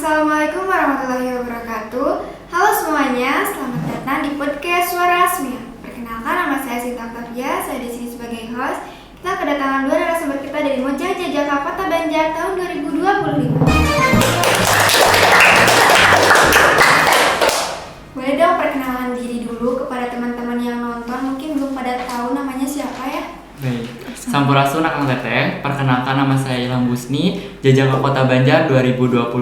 Assalamualaikum warahmatullahi wabarakatuh. Halo semuanya, selamat datang di podcast Suara Asmia. Perkenalkan, nama saya Sinta Octavia, saya di sini sebagai host. Kita kedatangan dua narasumber kita dari Mojang Jajaka Kota Banjar tahun 2025. Boleh dong perkenalan diri dulu kepada teman-teman yang nonton, mungkin belum pada tahu namanya siapa ya? Baik, Sampurasun Akang Teteh, perkenalkan nama saya Ilham Busni, Jajaka Kota Banjar 2025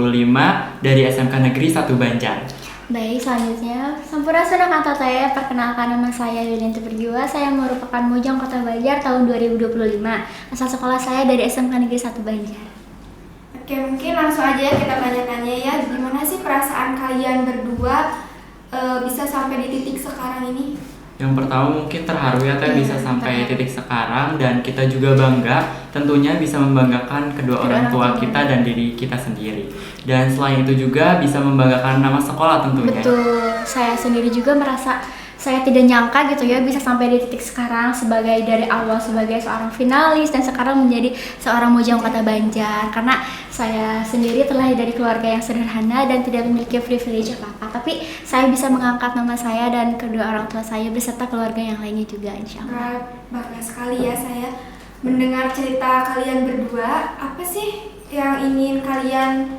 dari SMK Negeri 1 Banjar. Baik, selanjutnya Sampurasun Akang Teteh, perkenalkan nama saya Yulianti Pergiwa, saya merupakan Mojang Kota Banjar tahun 2025. Asal sekolah saya dari SMK Negeri 1 Banjar. Oke, mungkin langsung aja ya kita tanya-tanya ya, gimana sih perasaan kalian berdua bisa sampai di titik sekarang ini? Yang pertama mungkin terharu ya Teh bisa sampai titik sekarang, dan kita juga bangga tentunya bisa membanggakan kedua orang tua kita dan diri kita sendiri. Dan selain itu juga bisa membanggakan nama sekolah tentunya. Betul, saya sendiri juga merasa saya tidak nyangka gitu ya bisa sampai di titik sekarang sebagai dari awal sebagai seorang finalis dan sekarang menjadi seorang Mojang Kota Banjar, karena saya sendiri terlahir dari keluarga yang sederhana dan tidak memiliki privilege apa-apa, tapi saya bisa mengangkat nama saya dan kedua orang tua saya beserta keluarga yang lainnya juga, insya Allah. Bangga sekali ya saya mendengar cerita kalian berdua. Apa sih yang ingin kalian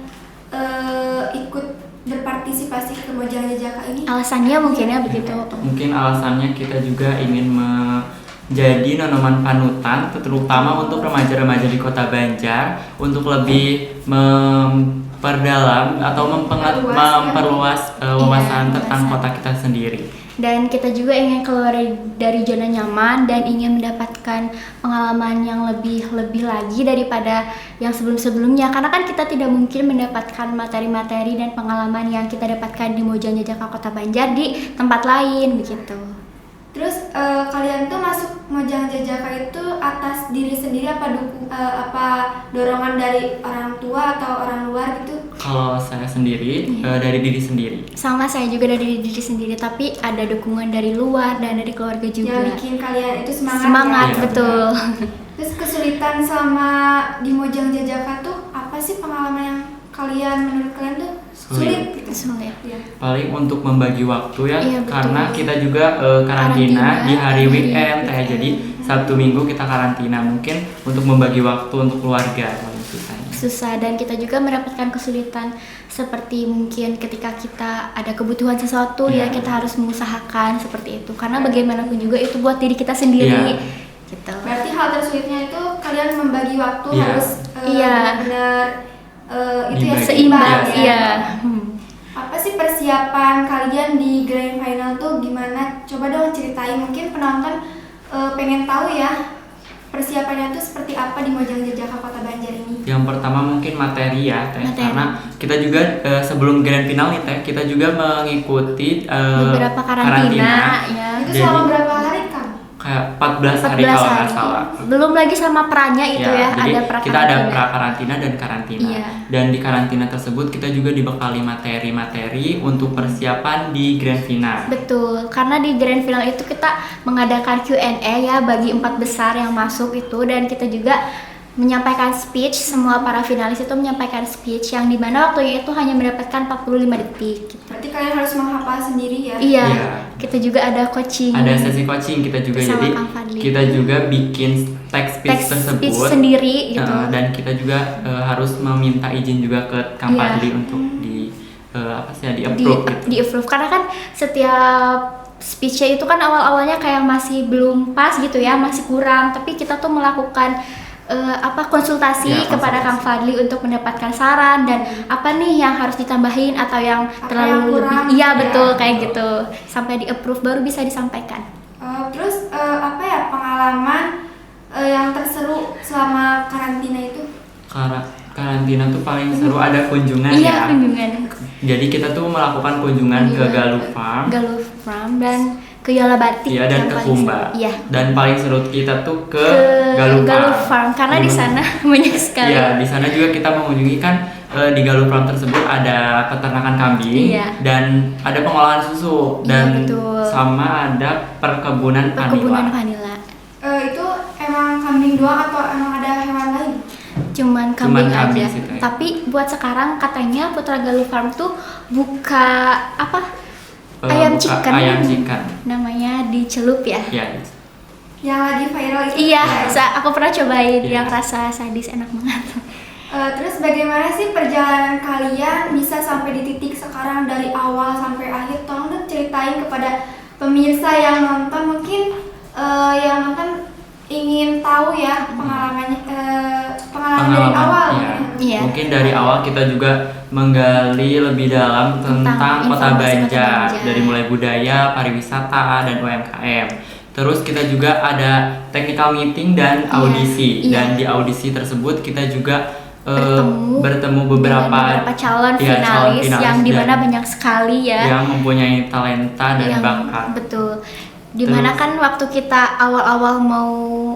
ikut berpartisipasi ke Mojang Jajaka ini? Alasannya mungkin ya begitu. Mungkin alasannya kita juga ingin menjadi nonoman panutan, terutama untuk remaja-remaja di Kota Banjar, untuk lebih memperdalam atau memperluas wawasan tentang kota kita sendiri. Dan kita juga ingin keluar dari zona nyaman dan ingin mendapatkan pengalaman yang lebih lagi daripada yang sebelum-sebelumnya, karena kan kita tidak mungkin mendapatkan materi-materi dan pengalaman yang kita dapatkan di Mojang Jajaka Kota Banjar di tempat lain begitu. Terus kalian tuh masuk Mojang Jajaka itu atas diri sendiri apa dorongan dari orang tua atau orang luar gitu? Kalau saya sendiri dari diri sendiri. Sama, saya juga dari diri sendiri, tapi ada dukungan dari luar dan dari keluarga juga. Yang bikin kalian itu Semangat ya? Betul. Terus kesulitan selama di Mojang Jajaka tuh apa sih pengalaman yang menurut kalian tuh sulit? Ya. Paling untuk membagi waktu ya, Iya, karena kita juga karantina di hari weekend Teh. Jadi Sabtu Minggu kita karantina, mungkin untuk membagi waktu untuk keluarga paling susah, dan kita juga mendapatkan kesulitan seperti mungkin ketika kita ada kebutuhan sesuatu ya kita harus mengusahakan seperti itu, karena bagaimanapun juga itu buat diri kita sendiri gitu. Berarti hal tersulitnya itu kalian membagi waktu harus benar-benar itu ya seimbang ya. Apa sih persiapan kalian di grand final tuh gimana? Coba dong ceritain, mungkin penonton pengen tahu ya persiapannya tuh seperti apa di Mojang Jajaka Kota Banjar ini. Yang pertama mungkin materi ya Teh, karena kita juga sebelum grand final nih Teh, kita juga mengikuti beberapa karantina ya. Itu selama berapa hari Kang? Kayak 14 hari kalau nggak salah. Belum lagi sama pranya itu ya, jadi ada kita ada pra-karantina dan karantina. Dan di karantina tersebut kita juga dibekali materi-materi untuk persiapan di grand final. Betul, karena di grand final itu kita mengadakan Q&A ya bagi 4 besar yang masuk itu, dan kita juga menyampaikan speech. Semua para finalis itu menyampaikan speech yang dimana waktunya itu hanya mendapatkan 45 detik gitu. Berarti kalian harus menghafal sendiri ya? Iya. Kita juga ada coaching. Ada sesi coaching kita juga, jadi kita juga bikin teks speech tersebut sendiri gitu. Dan kita juga harus meminta izin juga ke Kang Fadli untuk di approve gitu. Di approve, karena kan setiap speech-nya itu kan awal-awalnya kayak masih belum pas gitu ya, masih kurang, tapi kita tuh melakukan konsultasi kepada Kang Fadli untuk mendapatkan saran dan apa nih yang harus ditambahin atau yang terlalu lebih. Iya betul, kayak gitu. Sampai di approve baru bisa disampaikan. Terus pengalaman yang terseru selama karantina itu? Karantina tuh paling seru ada kunjungan ya. Kunjungan. Jadi kita tuh melakukan kunjungan ke Galuh Farm dan ke Yola Batik dan ke Kumba. Dan paling seru kita tuh ke Galuh Farm karena di sana banyak sekali. Iya, di sana juga kita mengunjungi kan di Galuh Farm tersebut ada peternakan kambing dan ada pengolahan susu dan sama ada perkebunan vanila. Itu emang kambing doang atau emang ada hewan lain? Cuman kambing aja. gitu ya. Tapi buat sekarang katanya Putra Galuh Farm tuh buka ayam chicken. Ayam chicken. Namanya di Celup ya. Ya. Yang lagi viral itu. Iya, aku pernah cobain Iya. yang rasa sadis enak banget. Terus bagaimana sih perjalanan kalian bisa sampai di titik sekarang dari awal sampai akhir? Tolong dong ceritain kepada pemirsa yang nonton, mungkin yang nonton ingin tahu ya pengalaman dari awal. Iya. Iya. Mungkin dari awal kita juga menggali lebih dalam tentang Kota informasi Kota Banjar, Banjar. dari mulai budaya, pariwisata, dan UMKM. Terus kita juga ada technical meeting dan Iya, audisi. iya. Dan di audisi tersebut kita juga dengan bertemu beberapa calon iya, finalis yang dimana dan banyak sekali ya yang mempunyai talenta dan yang bakat. betul. Dimana Terus- kan waktu kita awal-awal mau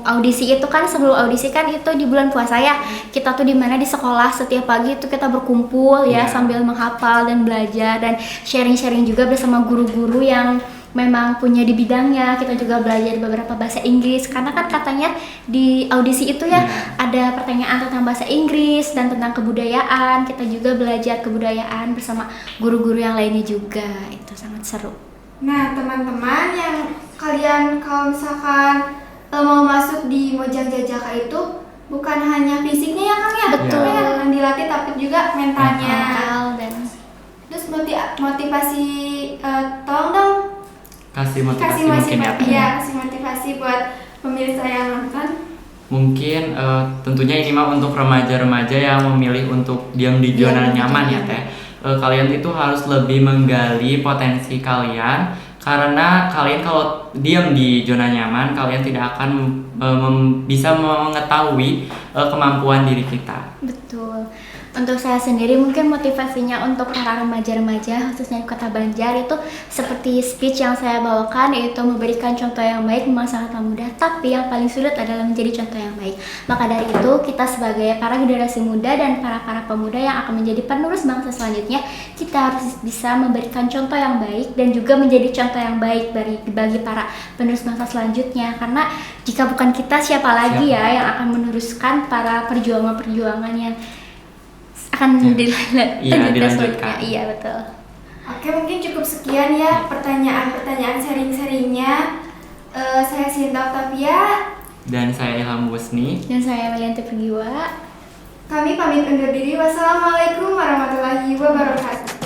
audisi itu kan, sebelum audisi kan itu di bulan puasa ya, kita tuh dimana di sekolah setiap pagi itu kita berkumpul ya Iya. sambil menghafal dan belajar dan sharing-sharing juga bersama guru-guru yang memang punya di bidangnya. Kita juga belajar beberapa bahasa Inggris karena kan katanya di audisi itu ya Iya. ada pertanyaan tentang bahasa Inggris dan tentang kebudayaan. Kita juga belajar kebudayaan bersama guru-guru yang lainnya juga. Itu sangat seru. Nah, teman-teman yang kalian kalau misalkan mau masuk di Mojang Jajaka itu bukan hanya fisiknya ya Kang ya? Betul. Tapi yang dilatih tapi juga mentalnya. Mental dan Terus motivasi, tolong dong Kasih motivasi kasih mungkin ya. motivasi, ya, kasih motivasi buat pemirsa yang nonton. Mungkin tentunya ini mah untuk remaja-remaja yang memilih untuk diam di zona Iya, nyaman ya betul. Teh. Kalian itu harus lebih menggali potensi kalian, karena kalian kalau diam di zona nyaman kalian tidak akan bisa mengetahui kemampuan diri kita. betul. Untuk saya sendiri mungkin motivasinya untuk para remaja-remaja khususnya di Kota Banjar itu seperti speech yang saya bawakan, yaitu memberikan contoh yang baik memang sangatlah mudah, tapi yang paling sulit adalah menjadi contoh yang baik. Maka dari itu kita sebagai para generasi muda dan para pemuda yang akan menjadi penerus bangsa selanjutnya, kita harus bisa memberikan contoh yang baik dan juga menjadi contoh yang baik bagi para penerus bangsa selanjutnya. Karena jika bukan kita, siapa lagi ya yang akan meneruskan para perjuangan-perjuangan yang akan dilanjutkan. Iya, betul. Oke, mungkin cukup sekian ya pertanyaan-pertanyaan sharing-sharingnya. Saya Sinta Octavia. Dan saya Ilham Busni. Dan saya Melianti Pergiwa. Kami pamit undur diri. Wassalamualaikum warahmatullahi wabarakatuh.